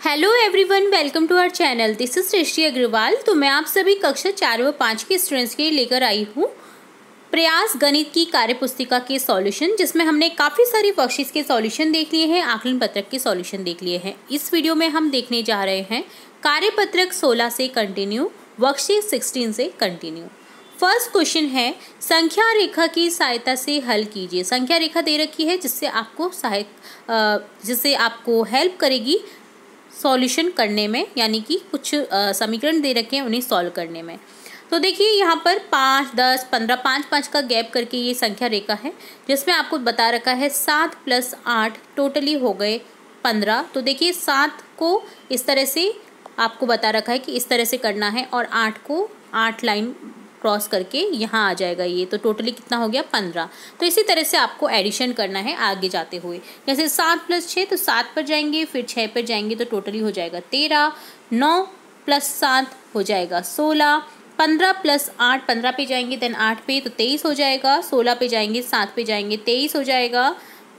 Hello everyone, welcome to our channel. This is Srishti Agarwal. तो मैं आप सभी कक्षा 4 व 5 के स्टूडेंट्स के लिए लेकर आई हूँ प्रयास गणित की कार्यपुस्तिका के सॉल्यूशन, जिसमें हमने काफ़ी सारी वर्कशीट्स के सॉल्यूशन देख लिए हैं, आकलन पत्रक के सॉल्यूशन देख लिए हैं। इस वीडियो में हम देखने जा रहे हैं कार्यपत्रक 16 से कंटिन्यू, वर्कशीट 16 से कंटिन्यू। फर्स्ट क्वेश्चन है, संख्या रेखा की सहायता से हल कीजिए। संख्या रेखा दे रखी है जिससे आपको हेल्प करेगी सॉल्यूशन करने में, यानी कि कुछ समीकरण दे रखे हैं उन्हें सॉल्व करने में। तो देखिए यहाँ पर 5, 10, 15, 5 का गैप करके ये संख्या रेखा है, जिसमें आपको बता रखा है 7 + 8 टोटली हो गए 15। तो देखिए 7 को इस तरह से आपको बता रखा है कि इस तरह से करना है, और 8 को 8 लाइन क्रॉस करके यहाँ आ जाएगा ये। तो टोटली कितना हो गया 15। तो इसी तरह से आपको एडिशन करना है आगे जाते हुए। जैसे 7 + 6 तो 7 पर जाएंगे, फिर 6 पर जाएंगे तो टोटली हो जाएगा 13। 9 + 7 हो जाएगा 16। 15 + 8 15 पे जाएंगे, देन 8 पे तो 23 हो जाएगा। 16 पे जाएंगे, 7 पे जाएंगे 23 हो जाएगा।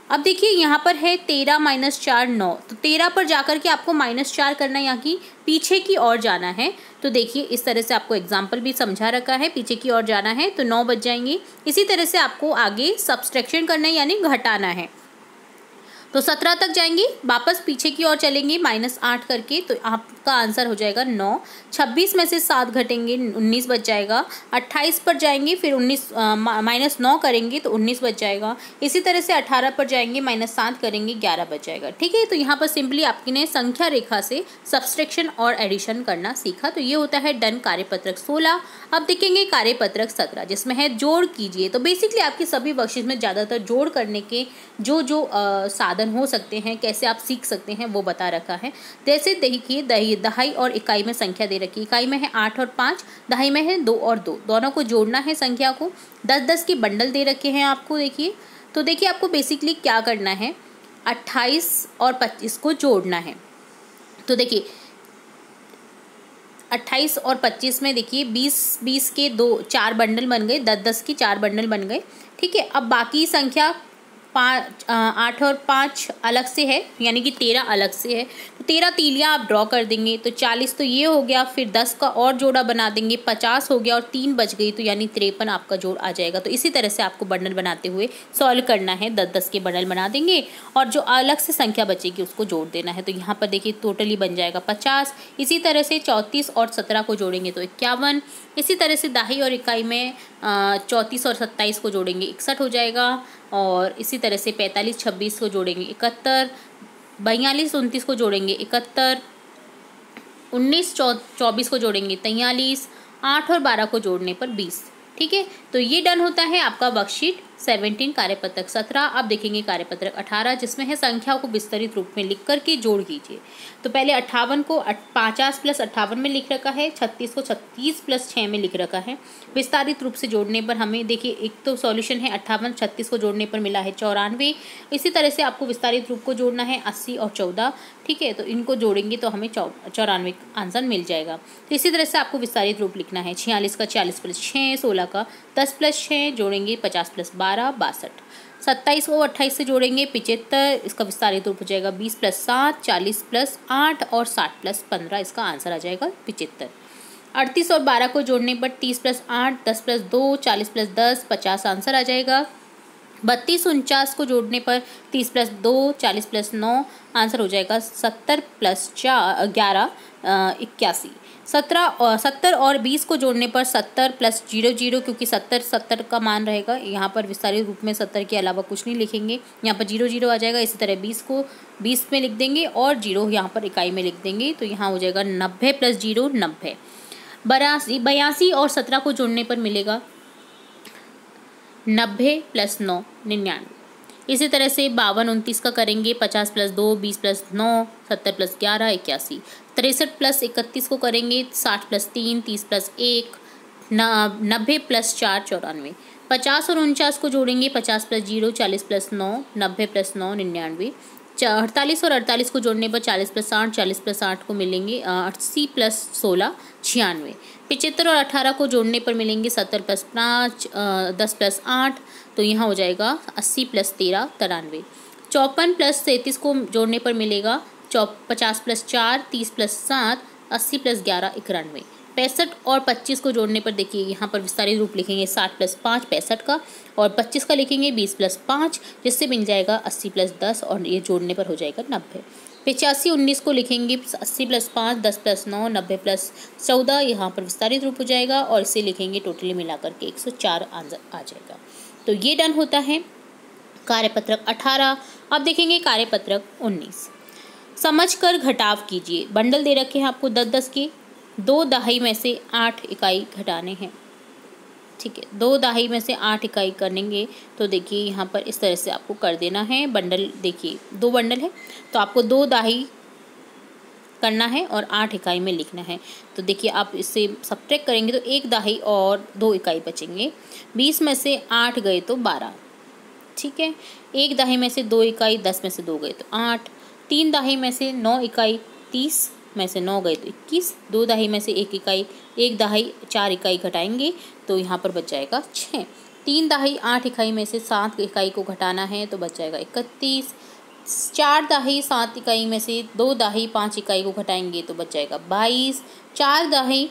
अब देखिए यहाँ पर है 13 - 4 9। तो 13 पर जाकर के आपको -4 करना है, यहाँ की पीछे की ओर जाना है। तो देखिए इस तरह से आपको एग्जाम्पल भी समझा रखा है, पीछे की ओर जाना है तो 9 बच जाएंगे। इसी तरह से आपको आगे सब्सट्रैक्शन करना है, यानी घटाना है। तो 17 तक जाएंगे, वापस पीछे की ओर चलेंगे -8 करके, तो आपका आंसर हो जाएगा 9। 26 में से 7 घटेंगे, 19 बच जाएगा। 28 पर जाएंगे, फिर -9 करेंगे तो 19 बच जाएगा। इसी तरह से 18 पर जाएंगे, -7 करेंगे, 11 बच जाएगा। ठीक है, तो यहाँ पर सिंपली आपने संख्या रेखा से सब्सट्रैक्शन और एडिशन करना सीखा। तो ये होता है डन कार्यपत्रक 16। अब देखेंगे कार्यपत्रक 17, जिसमें है जोड़ कीजिए। तो बेसिकली आपकी सभी वर्कशीट में ज़्यादातर जोड़ करने के जो साधन हो सकते हैं, कैसे आप सीख सकते हैं, वो बता रखा है। जैसे देखिए दहाई और इकाई में संख्या दे रखी है। इकाई में है 8 और 5, दहाई में है 2 और 2। दोनों को जोड़ना है संख्या को। 10-10 के बंडल दे रखे हैं आपको। देखिए तो देखिए आपको बेसिकली क्या करना है, 28 और 25 को जोड़ना है। तो देखिए 28 और 25 में देखिए 20 के 4 बंडल बन गए, 10-10 के 4 बंडल बन गए। ठीक है, अब बाकी संख्या 8 और 5 अलग से है, यानी कि 13 अलग से है। तो 13 तीलियां आप ड्रॉ कर देंगे, तो 40 तो ये हो गया, फिर 10 का और जोड़ा बना देंगे, 50 हो गया, और 3 बच गई, तो यानी 53 आपका जोड़ आ जाएगा। तो इसी तरह से आपको बंडल बनाते हुए सॉल्व करना है। 10-10 के बंडल बना देंगे और जो अलग से संख्या बचेगी उसको जोड़ देना है। तो यहाँ पर देखिए टोटली बन जाएगा 50। इसी तरह से 34 और 17 को जोड़ेंगे तो 51। इसी तरह से दहाई और इकाई में 34 और 27 को जोड़ेंगे 61 हो जाएगा। और इसी तरह से 45-26 को जोड़ेंगे 71। 42-29 को जोड़ेंगे 71। 19-24 को जोड़ेंगे 43। 8 और 12 को जोड़ने पर 20। ठीक है, तो ये डन होता है आपका वर्कशीट 17 कार्यपत्रक 17। अब देखेंगे कार्यपत्रक 18, जिसमें है संख्याओं को विस्तरित रूप में लिख करके जोड़ कीजिए। तो पहले 58 को 50 + 58 में लिख रखा है, 36 को 36 + 6 में लिख रखा है। विस्तारित रूप से जोड़ने पर हमें देखिए एक तो सॉल्यूशन है 58, 36 को जोड़ने पर मिला है 94। इसी तरह से आपको विस्तारित रूप को जोड़ना है 80 और 14। ठीक है, तो इनको जोड़ेंगे तो हमें 94 आंसर मिल जाएगा। तो इसी तरह से आपको विस्तारित रूप लिखना है 46 का 40 + 6, 16 का 10 + 6 जोड़ेंगे 50 + 12 62। 27 को 28 से जोड़ेंगे 75, इसका विस्तारित रूप हो जाएगा 20 + 7, 40 + 8 और 60 + 15, इसका आंसर आ जाएगा 75। 38 और 12 को जोड़ने पर 30 + 8, 10 + 2, 40 + 10 50 आंसर आ जाएगा। 32-49 को जोड़ने पर 30 + 2, 40 + 9 आंसर हो जाएगा 70 + 11 81। 70 और 20 को जोड़ने पर 70 + 00, क्योंकि 70 का मान रहेगा। यहाँ पर विस्तारित रूप में 70 के अलावा कुछ नहीं लिखेंगे, यहाँ पर 00 आ जाएगा। इसी तरह 20 को 20 में लिख देंगे और 0 यहाँ पर इकाई में लिख देंगे, तो यहाँ हो जाएगा 90 + 0 90। 82 और 17 को जोड़ने पर मिलेगा 90 + 9 99। इसी तरह से 52-29 का करेंगे 50 + 2, 20 + 9 70 + 11 81। 63 + 31 को करेंगे 60 + 3 30 + 1 90 + 4 94। 50 और 49 को जोड़ेंगे 50 + 0 40 + 9 90 + 9 99। 48 और 48 को जोड़ने पर 40 + 8 40 + 8 को मिलेंगे 80 + 16 96। 75 और 18 को जोड़ने पर मिलेंगे 70 + 5 10 + 8, तो यहाँ हो जाएगा 80 + 13 93। 54 + 33 को जोड़ने पर मिलेगा 50 + 4 30 + 7 80 + 11 91। 65 और 25 को जोड़ने पर देखिए यहाँ पर विस्तारित रूप लिखेंगे 60 + 5 65 का, और 25 का लिखेंगे 20 + 5, जिससे मिल जाएगा 80 + 10, और ये जोड़ने पर हो जाएगा 90। 85 19 को लिखेंगे 80 + 5 10 + 9 90 + 14, यहाँ पर विस्तारित रूप हो जाएगा, और इसे लिखेंगे टोटली मिलाकर के 104 आंसर आ जाएगा। तो ये डन होता है कार्यपत्रक 18। अब देखेंगे कार्यपत्रक 19। समझकर घटाव कीजिए। बंडल दे रखे हैं आपको 10-10 के, 2 दहाई में से 8 इकाई घटाने हैं। ठीक है, 2 दहाई में से 8 इकाई करेंगे तो देखिए यहाँ पर इस तरह से आपको कर देना है। बंडल देखिए 2 बंडल है, तो आपको 2 दहाई करना है और 8 इकाई में लिखना है। तो देखिए आप इससे सब्ट्रैक्ट करेंगे तो 1 दहाई और 2 इकाई बचेंगे। 20 में से 8 गए तो 12। ठीक है, 1 दहाई में से 2 इकाई, 10 में से 2 गए तो 8। 3 दहाई में से 9 इकाई, 30 में से 9 गए तो 21। 2 दहाई में से 1 इकाई, 1 दहाई 4 इकाई घटाएंगे तो यहाँ पर बच जाएगा 6। 3 दहाई 8 इकाई में से 7 इकाई को घटाना है तो बच जाएगा 31। 4 दहाई 7 इकाई में से 2 दहाई 5 इकाई को घटाएंगे तो बच जाएगा 22। 4 दहाई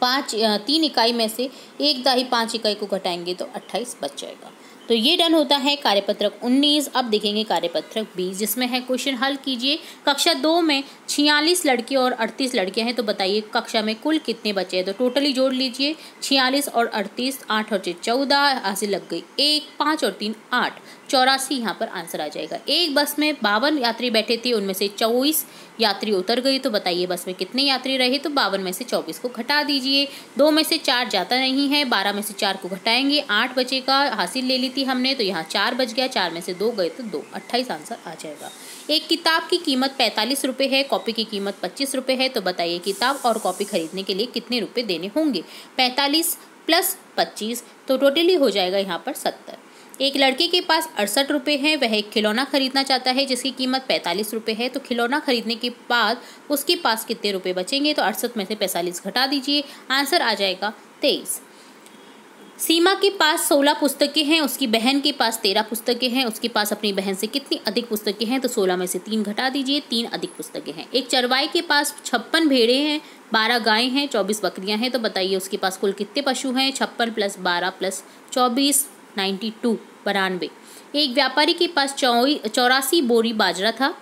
3 इकाई में से 1 दहाई 5 इकाई को घटाएंगे तो 28 बच जाएगा। तो ये डन होता है कार्यपत्रक 19। अब देखेंगे कार्यपत्रक 20, जिसमें है क्वेश्चन हल कीजिए। कक्षा 2 में 46 लड़के और 38 लड़कियां हैं, तो बताइए कक्षा में कुल कितने बच्चे हैं। तो टोटली जोड़ लीजिए 46 और 38, 8 और 6 14, हासिल लग गई 1, 5 और 3 8, 84 यहाँ पर आंसर आ जाएगा। एक बस में 52 यात्री बैठे थे, उनमें से 24 यात्री उतर गई, तो बताइए बस में कितने यात्री रहे। तो 52 में से 24 को घटा दीजिए। 2 में से 4 जाता नहीं है, 12 में से 4 को घटाएंगे 8 बचेगा, हासिल ले ली थी हमने, तो यहाँ 4 बच गया, 4 में से 2 गए तो 2, 28 आंसर आ जाएगा। एक किताब की कीमत 45 रुपये है, कॉपी की कीमत 25 रुपये है, तो बताइए किताब और कॉपी खरीदने के लिए कितने रुपये देने होंगे। 45 + 25, तो टोटली हो जाएगा यहाँ पर 70। एक लड़के के पास 68 रुपये हैं, वह एक खिलौना खरीदना चाहता है जिसकी कीमत 45 रुपये है। तो खिलौना खरीदने के बाद उसके पास कितने रुपये बचेंगे। तो 68 में से 45 घटा दीजिए, आंसर आ जाएगा 23। सीमा के पास 16 पुस्तकें हैं, उसकी बहन के पास 13 पुस्तकें हैं। उसके पास अपनी बहन से कितनी अधिक पुस्तकें हैं। तो 16 में से 3 घटा दीजिए, 3 अधिक पुस्तकें हैं। एक चरवाई के पास 56 भेड़ें हैं, 12 गायें हैं, 24 बकरियां हैं, तो बताइए उसके पास कुल कितने पशु हैं। 56 + 12 + 24 92 92। एक व्यापारी के पास 84 बोरी बाजरा था,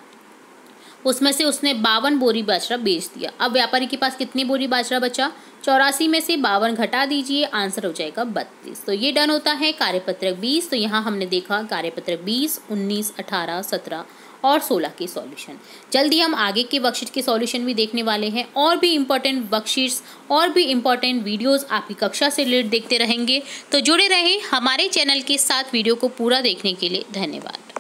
उसमें से उसने 52 बोरी बाजरा बेच दिया। अब व्यापारी के पास कितनी बोरी बाजरा बचा। 84 में से 52 घटा दीजिए, आंसर हो जाएगा 32। तो ये डन होता है कार्यपत्रक 20। तो यहाँ हमने देखा कार्यपत्रक 20, 19, 18, 17 और 16 के सॉल्यूशन। जल्दी हम आगे के वर्कशीट के सॉल्यूशन भी देखने वाले हैं, और भी इम्पोर्टेंट वर्कशीट्स और भी इम्पोर्टेंट वीडियोस आपकी कक्षा से रिलेटेड देखते रहेंगे। तो जुड़े रहें हमारे चैनल के साथ। वीडियो को पूरा देखने के लिए धन्यवाद।